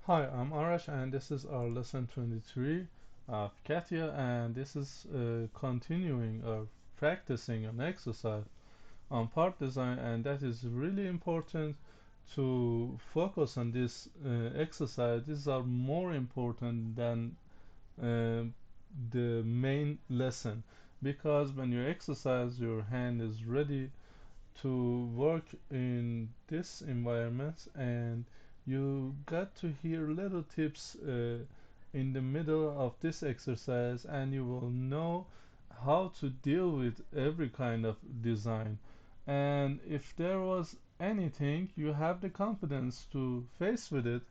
Hi, I'm Arash, and this is our lesson 23 of CATIA, and this is continuing or practicing an exercise on part design, and that is really important to focus on this exercise. These are more important than uh, the main lesson because when you exercise, your hand is ready to work in this environment, and you got to hear little tips in the middle of this exercise, and you will know how to deal with every kind of design. And if there was anything, you have the confidence to face with it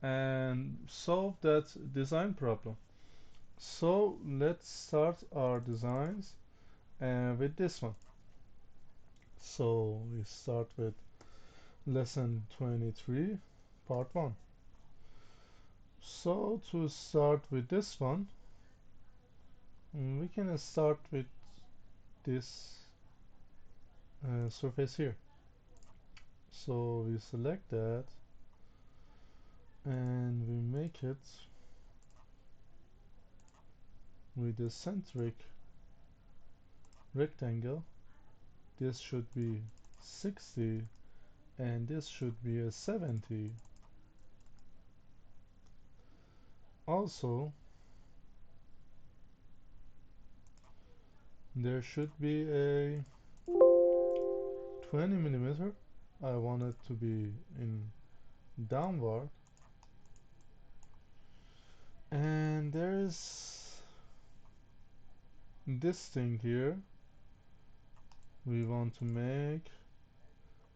and solve that design problem. So let's start our designs with this one. So we start with lesson 23, part 1. So to start with this one, we can start with this surface here. So we select that and we make it with a centric rectangle. This should be 60 and this should be a 70. Also, there should be a 20 millimeter. I want it to be in downward, and there's this thing here we want to make.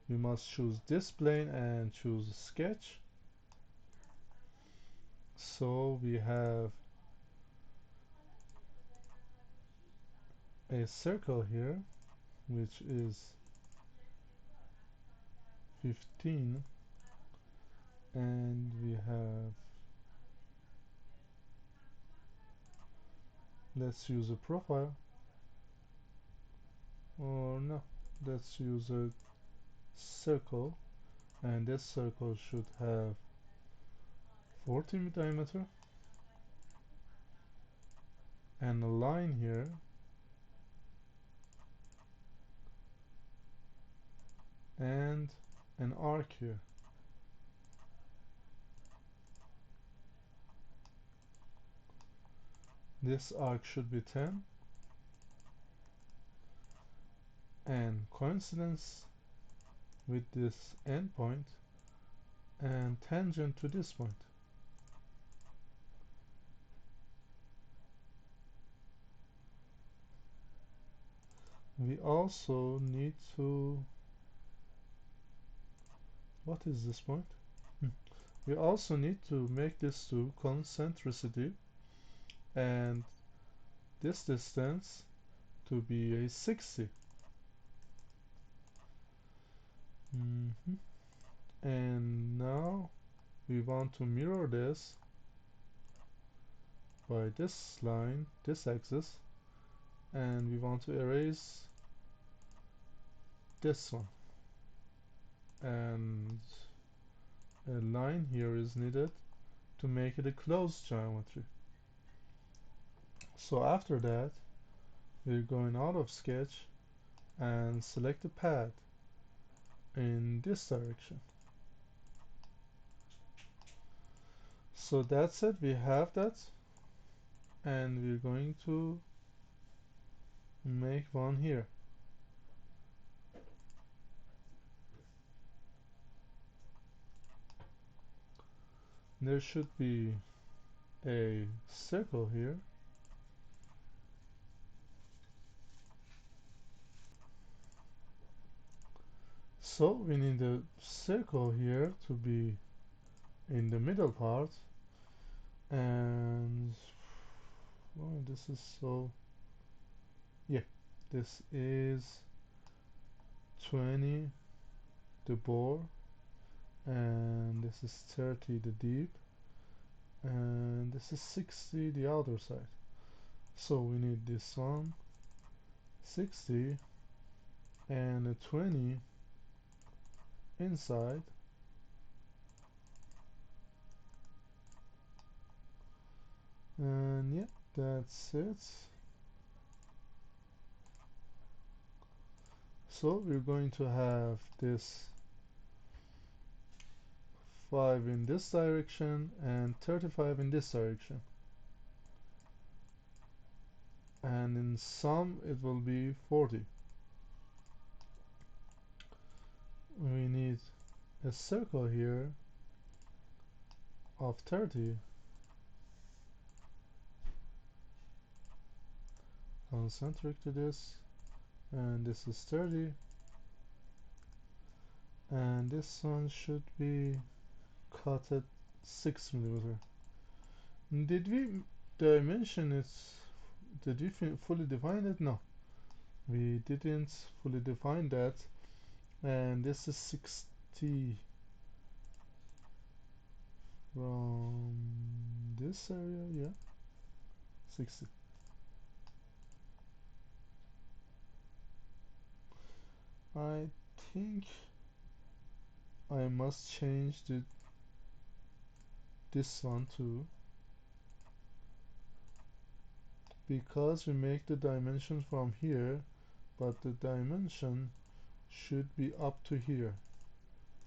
We must choose this plane and choose sketch. So we have a circle here which is 15, and we have, let's use a profile, or no, let's use a circle, and this circle should have 40 diameter, and a line here, and an arc here. This arc should be 10, and coincidence with this endpoint and tangent to this point. We also need to, what is this point? We also need to make this to concentricity and this distance to be a 60. Mhm. And now we want to mirror this by this line, this axis, and we want to erase this one. And a line here is needed to make it a closed geometry. So after that, we're going out of sketch and select the path in this direction. So that's it, we have that, and we're going to make one here. There should be a circle here. So we need a circle here to be in the middle part, and oh, this is so, yeah, this is 20 the bore, and this is 30 the deep, and this is 60 the outer side. So we need this one, 60, and a 20 inside, And yeah, that's it. So we're going to have this 5 in this direction and 35 in this direction, and in sum it will be 40. We need a circle here of 30, concentric to this, and this is 30, and this one should be cut at 6 millimeter. Did we dimension it? Did we fully define it? No, we didn't fully define that. And this is 60 from this area, yeah, 60. I think I must change this one too, because we make the dimension from here, but the dimension should be up to here,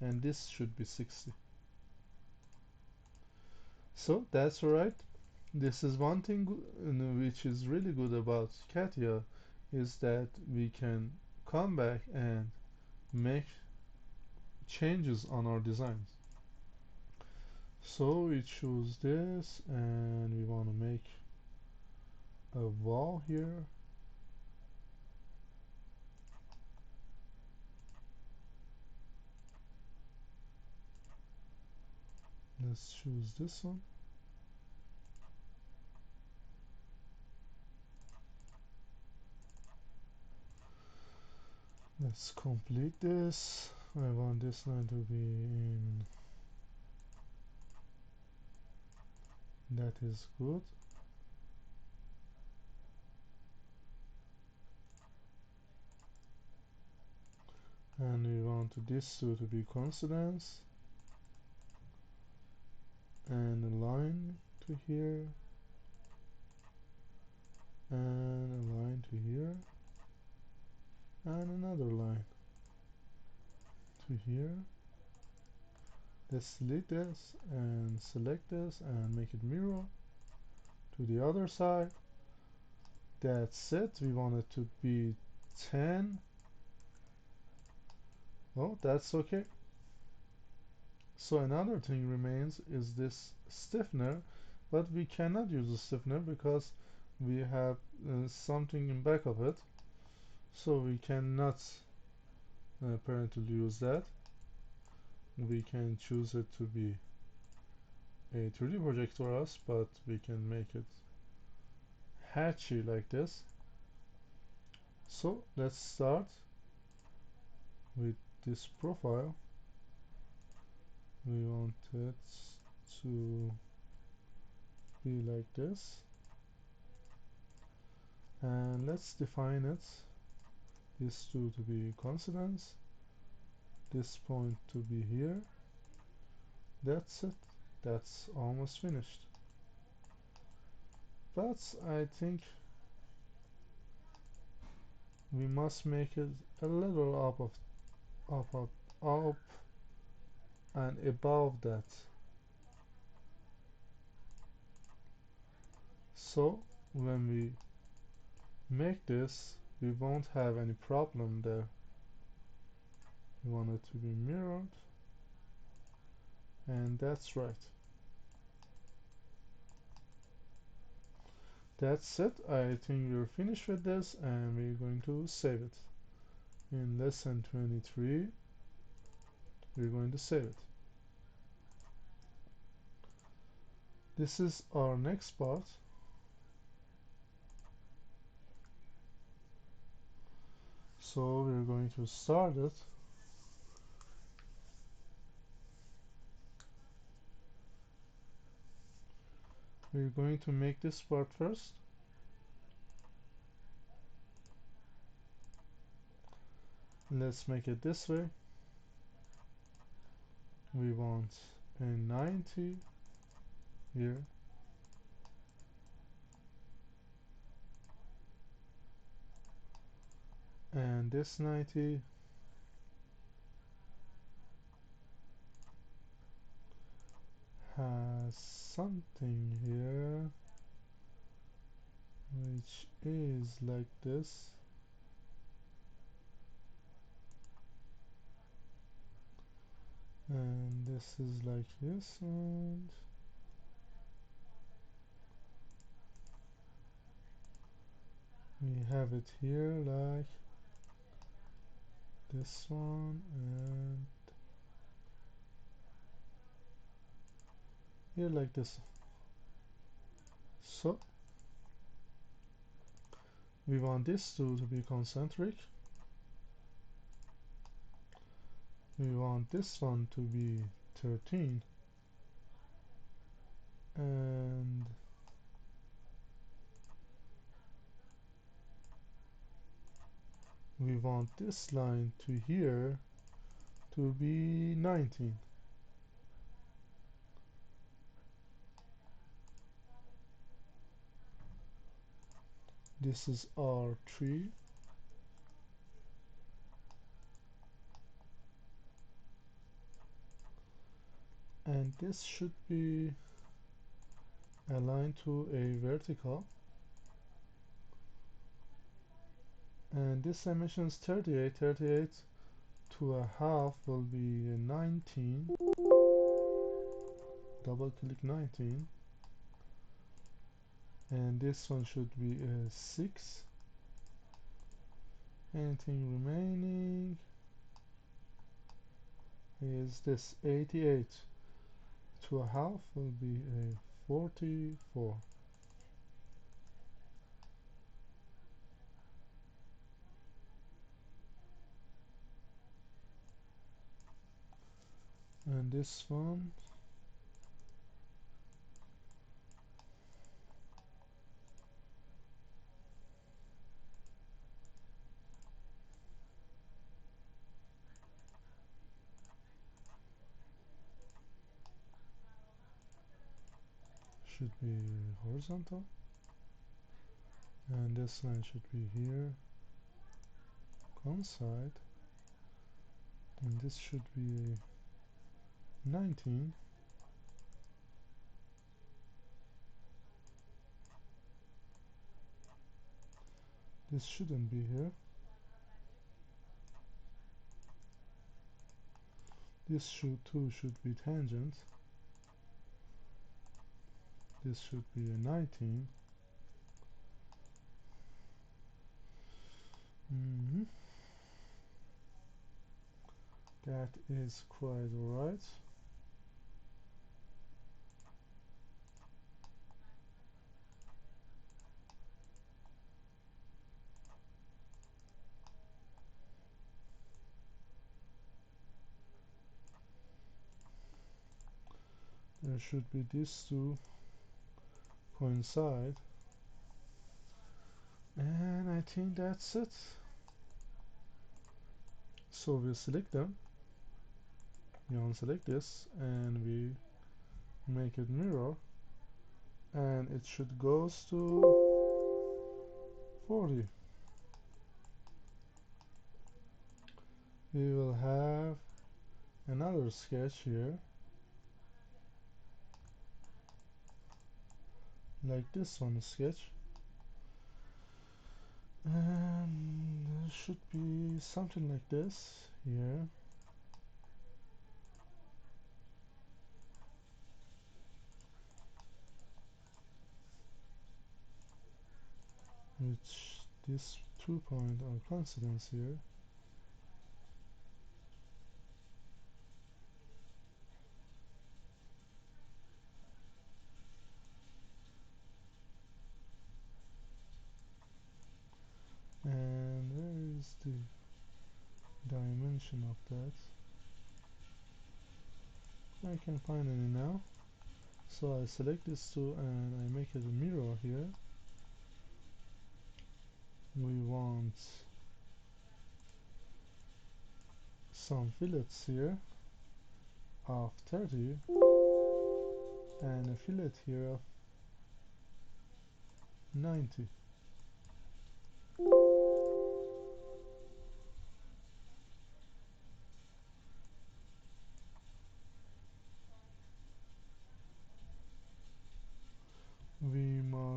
and this should be 60. So that's right. This is one thing which is really good about CATIA, is that we can come back and make changes on our designs. So we choose this, and we want to make a wall here. Let's choose this one. Let's complete this. I want this line to be in. That is good. And we want this two to be coincidence. And a line to here. And a line to here. And another line to here. Let's delete this and select this and make it mirror to the other side. That's it. We want it to be 10. Well, that's okay. So another thing remains is this stiffener, but we cannot use a stiffener because we have something in back of it, so we cannot apparently use that. We can choose it to be a 3D project for us, but we can make it hatchy like this. So let's start with this profile. We want it to be like this, and let's define it, this two to be coincidence, this point to be here. That's it. That's almost finished. But I think we must make it a little up and above that. So when we make this, we won't have any problem there. We want it to be mirrored, and that's right. That's it. I think we're finished with this, and we're going to save it. In lesson 23, we're going to save it. This is our next part. So we're going to start it. We're going to make this part first. Let's make it this way. We want a 90 here, and this 90 has something here which is like this, and this is like this, and we have it here like this one, and here like this. So we want this two to be concentric, we want this one to be 13, and we want this line to here to be 19. This is R3, and this should be aligned to a vertical, and this dimension is 38. 38 to a half will be 19. Double click 19, and this one should be 6. Anything remaining is this 88 to a half will be a 44, and this one should be horizontal, and this line should be here coincide, and this should be 19. This shouldn't be here. This should too should be tangent. This should be a 19. Mm-hmm. That is quite alright. There should be these two coincide, and I think that's it. So we select them, we unselect this, and we make it mirror, and it should goes to 40. We will have another sketch here like this one sketch, and there should be something like this here, which these 2 points are coincidence here, and where is the dimension of that? I can find it now. So I select this two and I make it a mirror here. We want some fillets here of 30 and a fillet here of 90.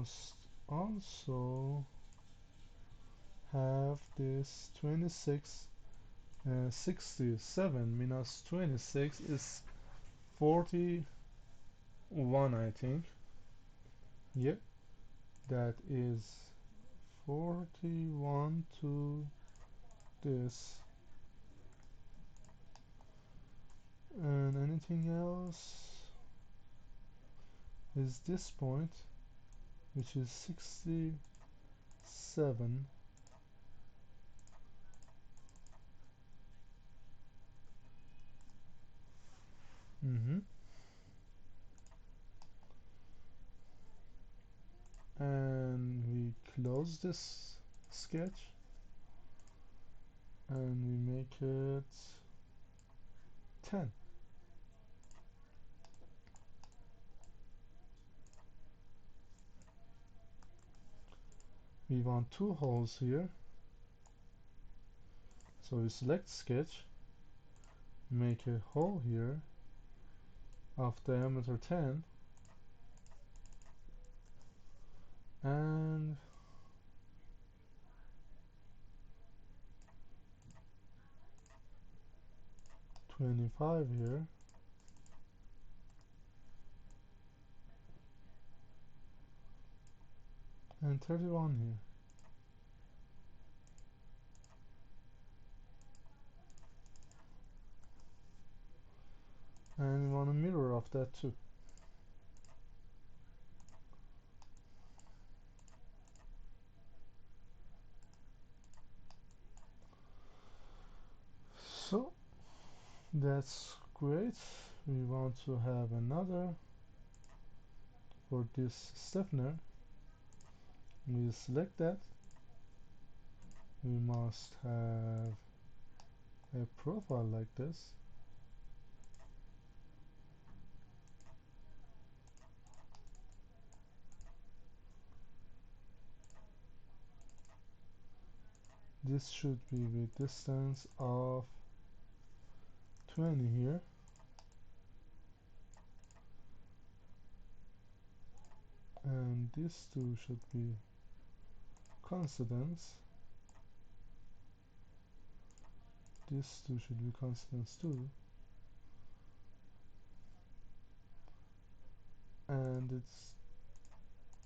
must also have this 26. 67 minus 26 is 41, I think. Yep, that is 41 to this. And anything else is this point, which is 67. Mm-hmm. And we close this sketch and we make it 10. We want two holes here, so we select sketch, make a hole here of diameter 10 and 25 here and 31 here. And we want a mirror of that too. So that's great. We want to have another for this stiffener. We select that. We must have a profile like this. This should be with distance of 20 here. And these two should be coincidence. These two should be coincidence too. And its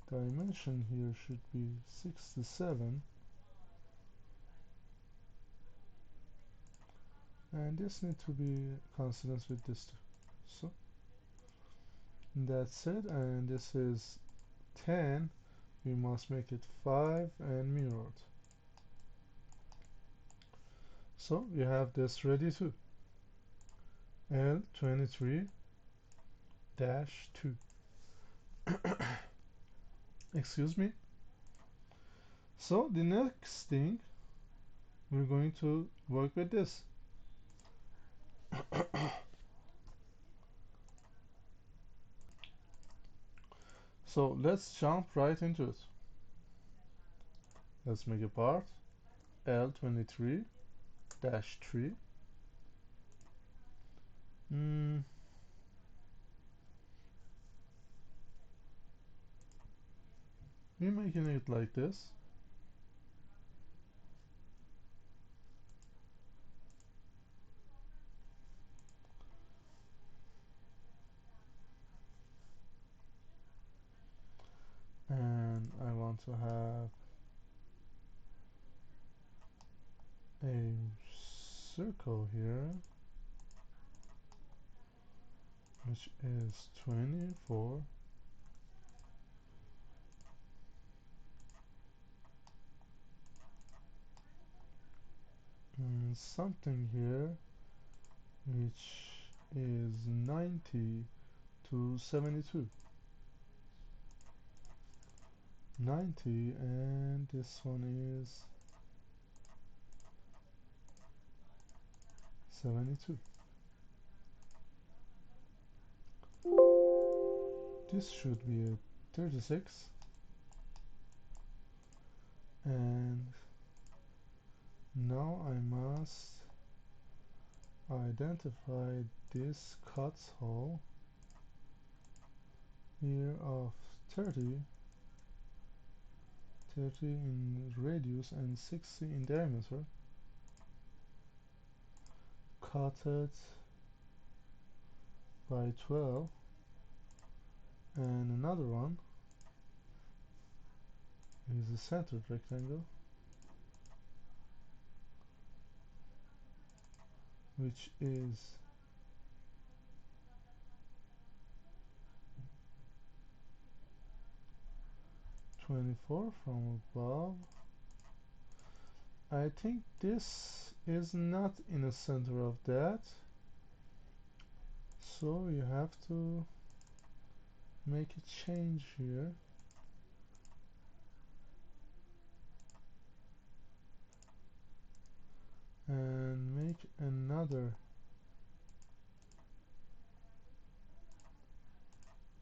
dimension here should be 67. And this need to be coincidence with this two. So that's it. And this is 10. We must make it 5 and mirrored. So we have this ready too. L23-2. Excuse me. So the next thing, we're going to work with this. So let's jump right into it. Let's make a part L23-3. We're making it like this. And I want to have a circle here, which is 24. And something here, which is 90 to 72. 90, and this one is 72. This should be a 36. And now I must identify this cut hole here of 30 30 in radius and 60 in diameter. Cut it by 12, and another one is a centered rectangle, which is 24 from above. I think this is not in the center of that, so you have to make a change here and make another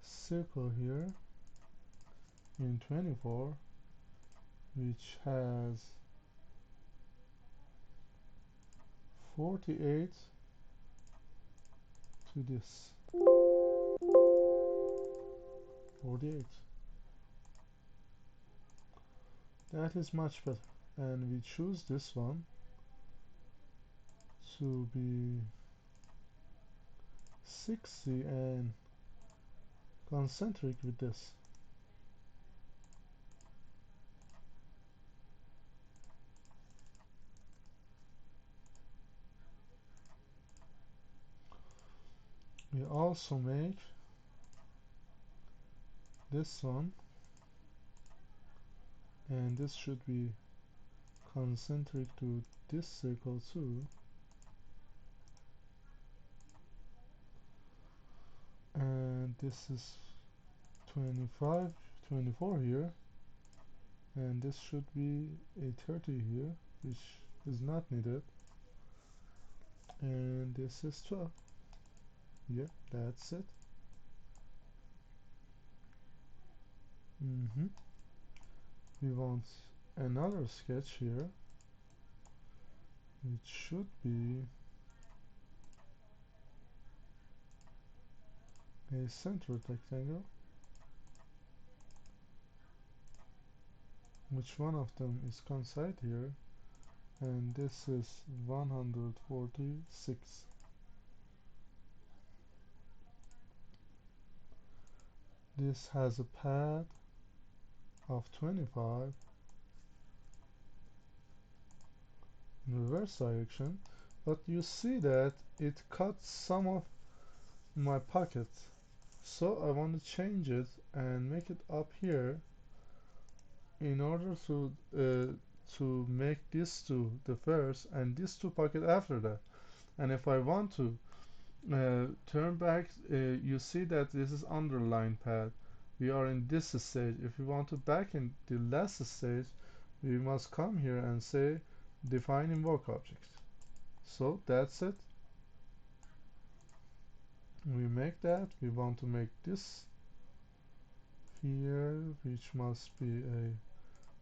circle here in 24, which has 48 to this 48. That is much better, and we choose this one to be 60 and concentric with this. We also make this one, and this should be concentric to this circle too, and this is 25 24 here, and this should be a 30 here, which is not needed, and this is 12. Yep, that's it. We want another sketch here, which should be a centered rectangle. Which one of them is coincide here? And this is 146. This has a pad of 25 in reverse direction, but you see that it cuts some of my pocket, so I want to change it and make it up here in order to make these two the first and these two pocket after that. And if I want to turn back, you see that this is underline pad. We are in this stage. If we want to back in the last stage, we must come here and say define invoke object. So that's it. We make that. We want to make this here, which must be a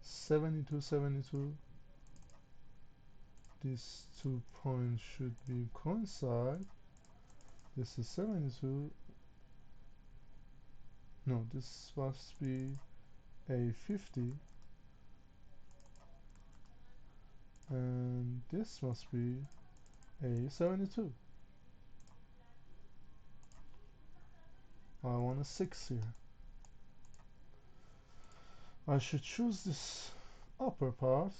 72 72. These 2 points should be coincide. This is 72. No, this must be a 50, and this must be a 72. I want a 6 here. I should choose this upper part,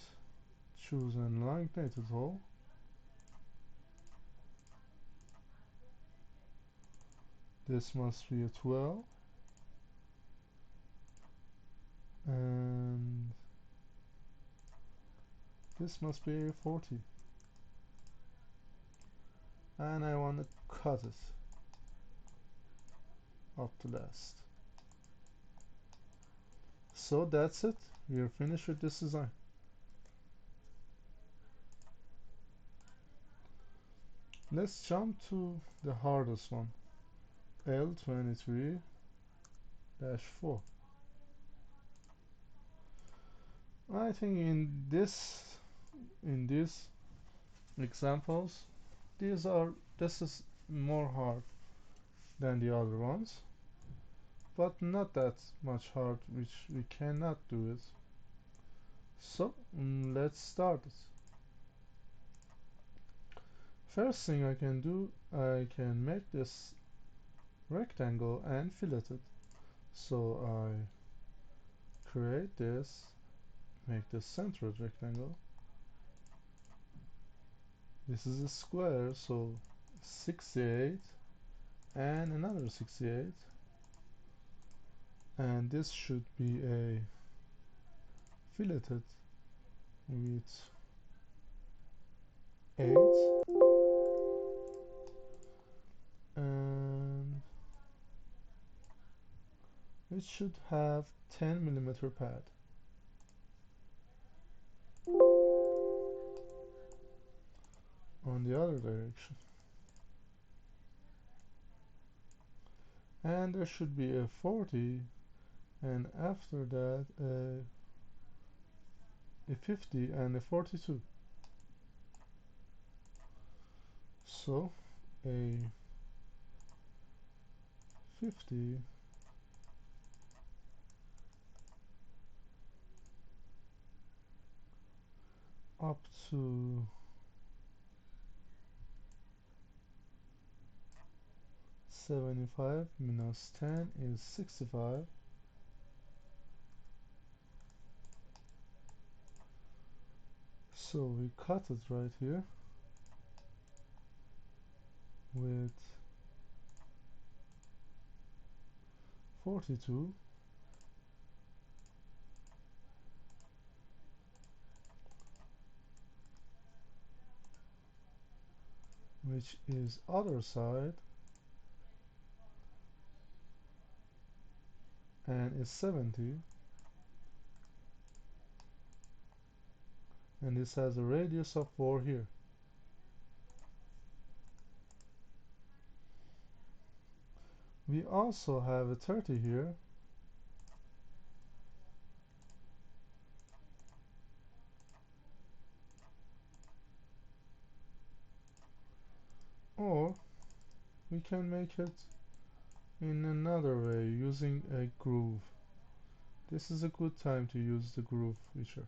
choose an elongated hole, this must be a 12, and this must be a 40, and I want to cut it up to last. So that's it, we are finished with this design. Let's jump to the hardest one, L23-4. I think in these examples, this is more hard than the other ones, but not that much hard, which we cannot do it. So let's start it. First thing I can do, I can make this rectangle and fillet it. So I create this, make this centered rectangle. This is a square, so 68 and another 68, and this should be a filleted with 8, and it should have 10 millimeter pad on the other direction, and there should be a 40, and after that a 50 and a 42. So a 50 up to 75 minus 10 is 65. So we cut it right here with 42, which is other side, and is 70, and this has a radius of 4 here. We also have a 30 here, or we can make it in another way using a groove. This is a good time to use the groove feature.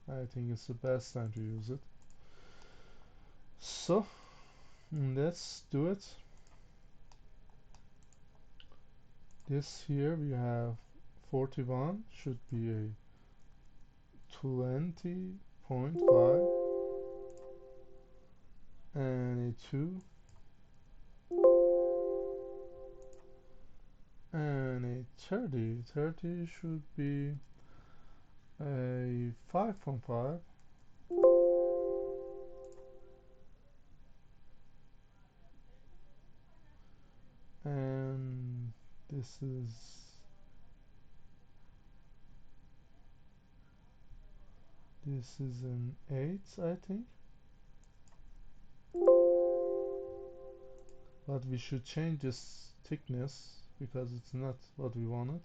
I think it's the best time to use it. So let's do it. This here we have 41 should be a 20.5, and a 2, and a 30. 30 should be a 5.5, and this is an 8, I think, but we should change this thickness because it's not what we wanted.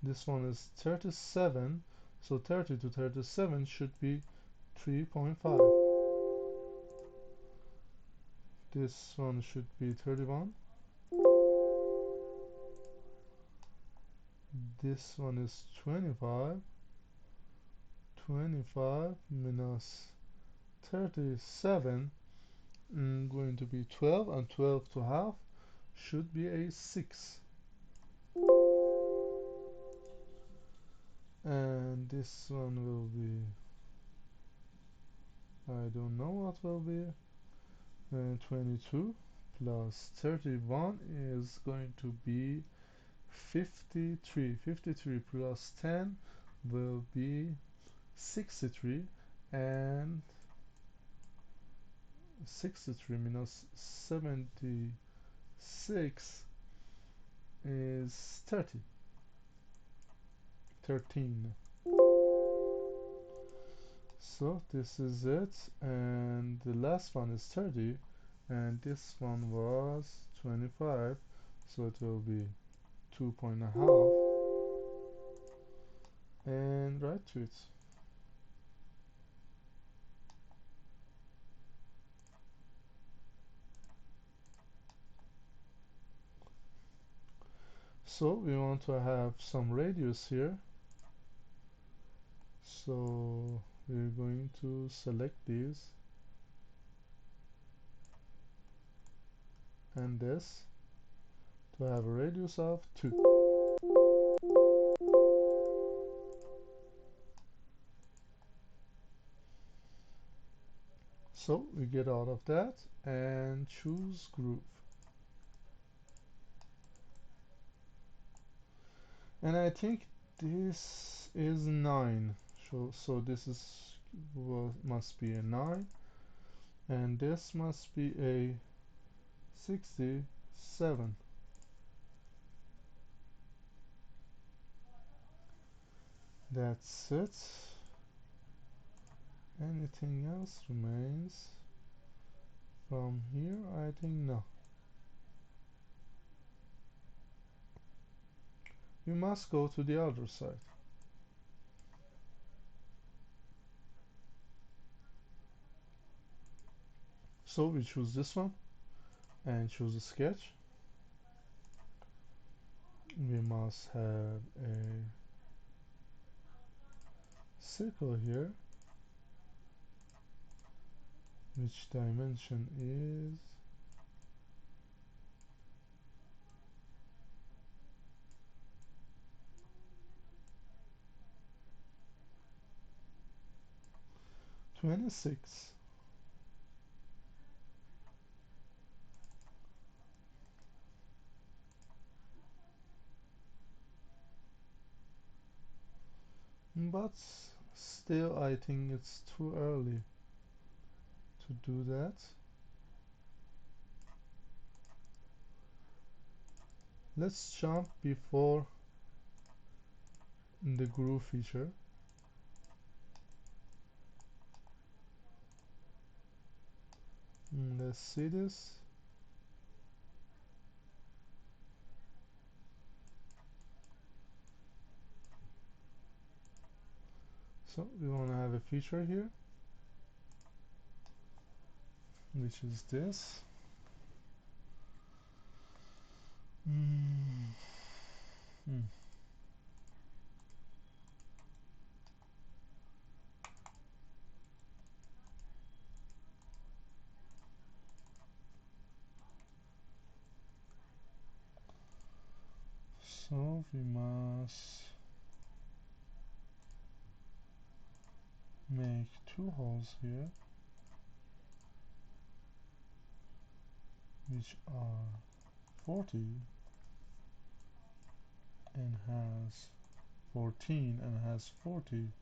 This one is 37, so 30 to 37 should be 3.5. This one should be 31. This one is 25. 25 minus 37 going to be 12, and 12 to half should be a 6. And this one will be, I don't know what will be, 22 plus 31 is going to be 53. 53 plus 10 will be 63, and 63 minus 76 is 30. 13. So this is it, and the last one is 30, and this one was 25, so it will be 2.5, and right to it. So we want to have some radius here, so we're going to select these and this to have a radius of 2. So we get out of that and choose groove. And I think this is 9. So this is must be a 9, and this must be a 67. That's it. Anything else remains? From here, I think no. We must go to the other side. So we choose this one and choose a sketch. We must have a circle here, which dimension is 26. But still, I think it's too early to do that. Let's jump before the groove feature. Let's see this. So we want to have a feature here, which is this. Mm. Hmm. So we must make 2 holes here, which are 40 and has 14 and has 40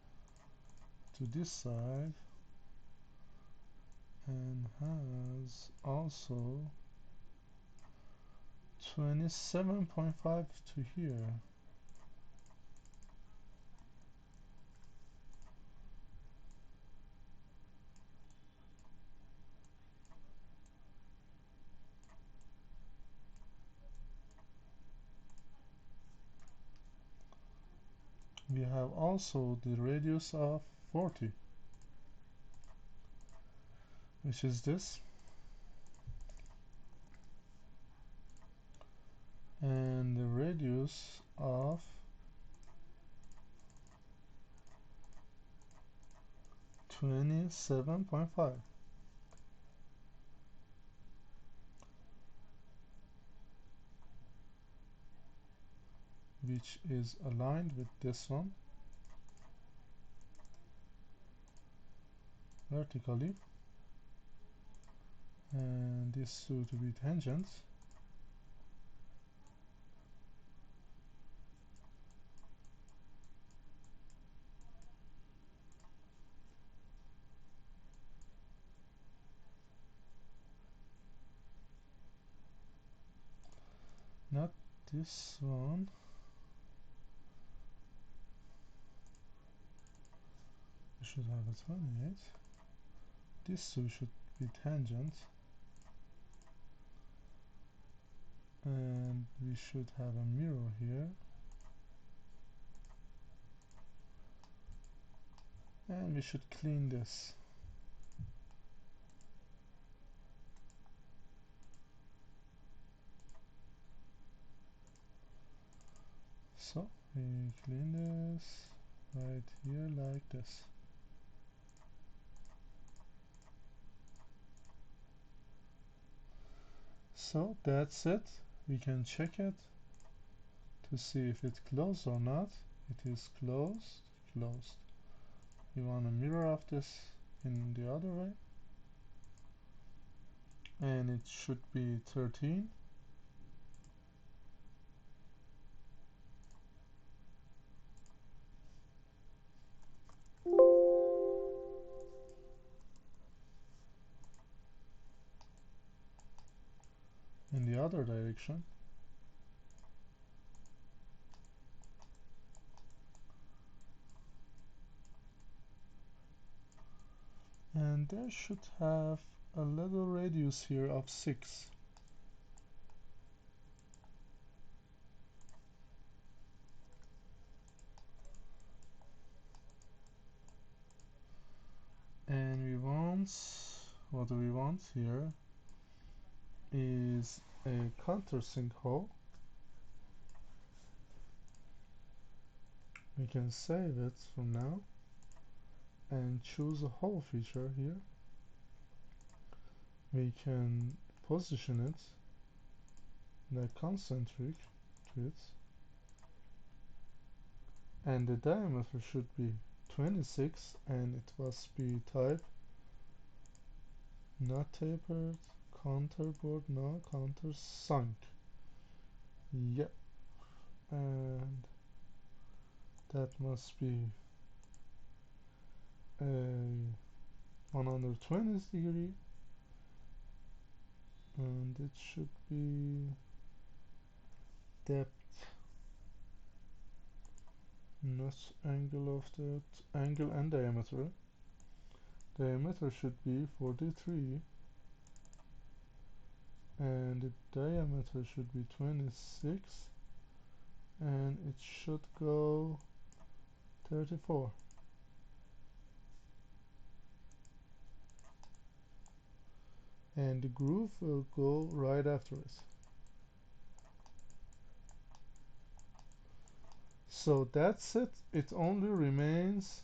to this side, and has also 27.5 to here. We have also the radius of 40, which is this, and the radius of 27.5, which is aligned with this one vertically, and these two to be tangents. Not this one. We should have a 28. These two should be tangent, and we should have a mirror here, and we should clean this. So we clean this right here like this. So that's it. We can check it to see if it's closed or not. It is closed, closed. You want a mirror of this in the other way, and it should be 13. In the other direction, and there should have a little radius here of 6. And we want, what do we want here is a countersink hole. We can save it from now and choose a hole feature here. We can position it like concentric to it, and the diameter should be 26, and it must be type not tapered, counterbore, no, countersunk. Yep, and that must be a 120 degree, and it should be depth, not angle of that, angle and diameter. Diameter should be 43, and the diameter should be 26, and it should go 34. And the groove will go right after it. So that's it. It only remains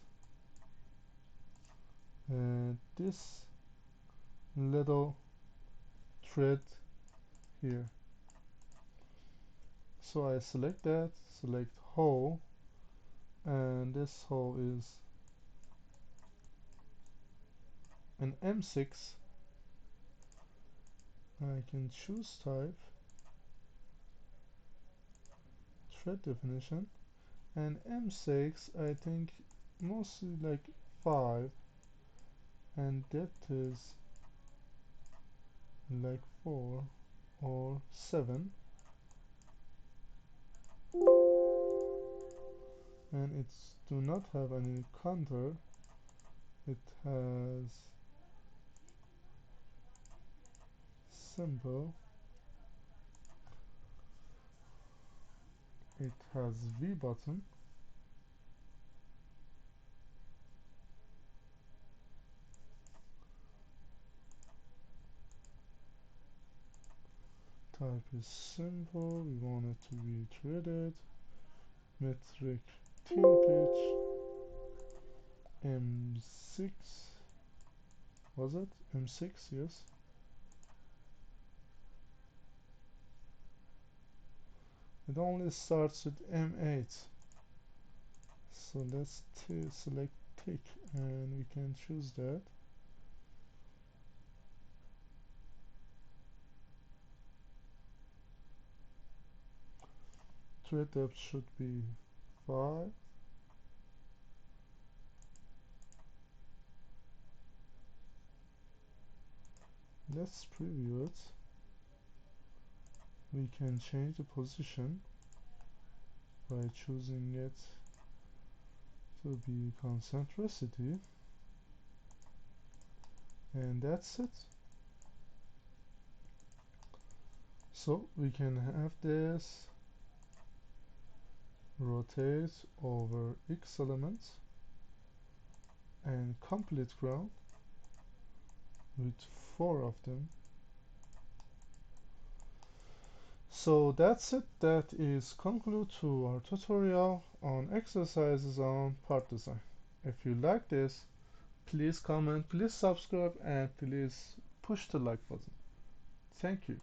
this little thread here. So I select that, select hole, and this hole is an M6. I can choose type, thread definition, and M6 I think mostly like 5, and depth is like 4 or 7, and it's do not have any counter. It has symbol, it has V button, type is simple, we want it to be threaded, metric thin pitch, M6, was it? M6, yes. It only starts with M8. So let's select thick, and we can choose that. Thread depth should be 5. Let's preview it. We can change the position by choosing it to be concentricity, and that's it. So we can have this rotate over X elements and complete ground with 4 of them. So that's it. That is conclude to our tutorial on exercises on part design. If you like this, please comment, please subscribe, and please push the like button. Thank you.